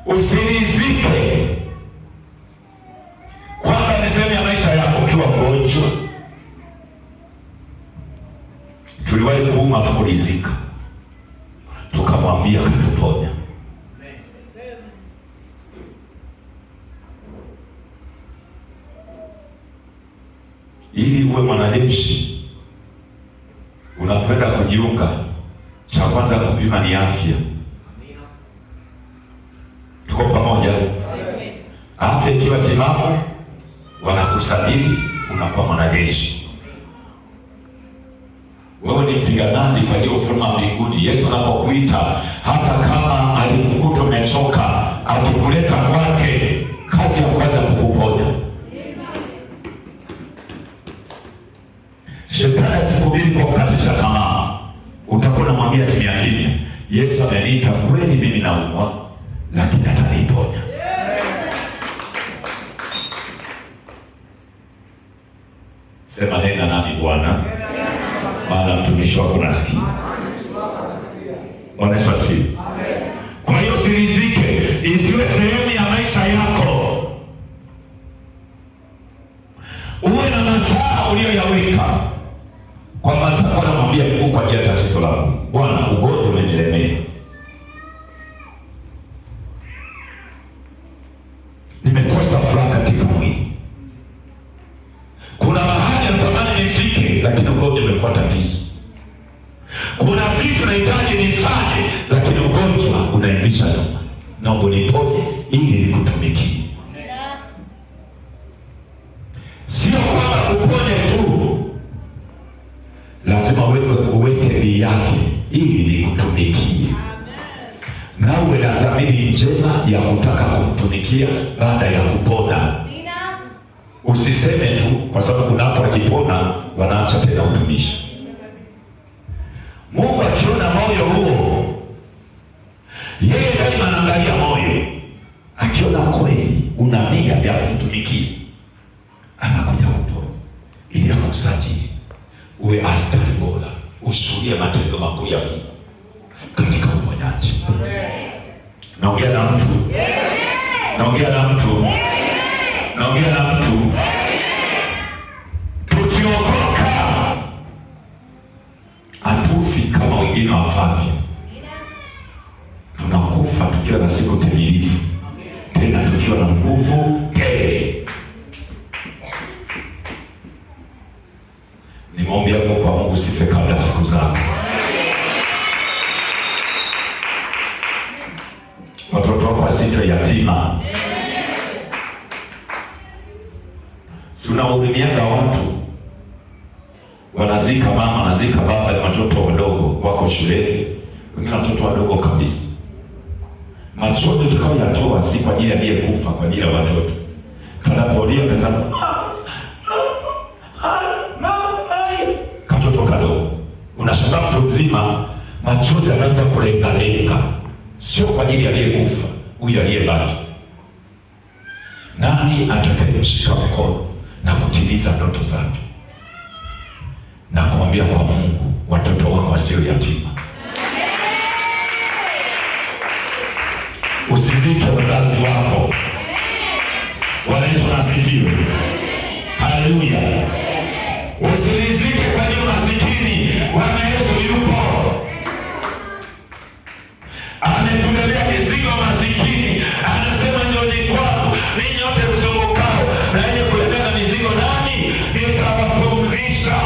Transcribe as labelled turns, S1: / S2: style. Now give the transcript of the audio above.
S1: Usirizike kwamba ni sehemu ya maisha yako. Ukiwa mgonjwa, tuliwahi kuuma tukulizika, tukamwambia katuponya. Ili uwe mwanajeshi, unapoenda kujiunga, cha kwanza kupima ni afya. Tuko pamoja? Afya ikiwa timamu, wanakusajili, unakuwa mwanajeshi. Wewe ni mpiganaji kwa ajili ya ufalme wa mbinguni. Yesu anapokuita, hata kama alikukuta umechoka, akikuleta kwake, kazi ya kwanza kukuponya. Shetani asikubiri kwa kukatisha tamaa. Utakuwa unamwambia kimya kimya, Yesu ameniita kweli, mimi naumwa, lakini ataniponya. Sema nena nami Bwana, maana mtumishi wako nasikia. Bwana Yesu asifiwe. Kwa hiyo usirizike, isiwe sehemu ya maisha yako. Uwe na masaa uliyoyaweka kwamba nitakuwa namwambia Mungu kwa ajili ya tatizo langu. Bwana, ugonjwa umenilemea, nimekosa furaha katika mwili. Kuna mahali natamani nifike, lakini ugonjwa umekuwa tatizo. Kuna vitu nahitaji nifanye, lakini ugonjwa unaimbisha nyuma. Naomba niponye ili nikutumikie. Sio kwamba uponye tu, lazima uweke nia yake ili nikutumikie. Na uwe na dhamiri njema ya kutaka kumtumikia baada ya kupona. Usiseme tu, kwa sababu kuna watu wakipona wanaacha tena utumishi. Mungu akiona moyo huo, yeye daima anaangalia moyo. Akiona kweli una nia ya kumtumikia, anakuja kuponya ili akusajili uwe askari bora, ushuhudie matendo makuu ya Mungu katika uponyaji. Naongea na mtu, naongea na mtu, naongea na mtu. Tukiokoka hatufi kama wengine wafavyo, tunakufa tukiwa na siku timilifu, tena tukiwa na nguvu tele. Nimwambia Mungu kwa Mungu usife kabla siku zako. Watoto wako wasitwe yatima. Tunahurumianga watu, wanazika mama, wanazika baba, ni watoto wadogo wako shuleni, wengine watoto wadogo kabisa. Machozi tukayoyatoa si kwa ajili ya aliyekufa, kwa ajili ya watoto. Kanapolia katoto kadogo, unashangaa mtu mzima machozi anaanza kulengalenga. Sio kwa ajili ya aliyekufa, huyu aliyebaki. Nani atakayemshika mkono na kutimiza ndoto zake na kuambia kwa Mungu, watoto wako wasio yatima? Usizike wazazi wako. Bwana Yesu asifiwe. Haleluya. Usirizike kwa hiyo masikini. Bwana Yesu yupo, ametubebea mizigo masikini. Anasema njooni kwangu ninyi nyote msumbukao na wenye kubeba mizigo, nami nitawapumzisha.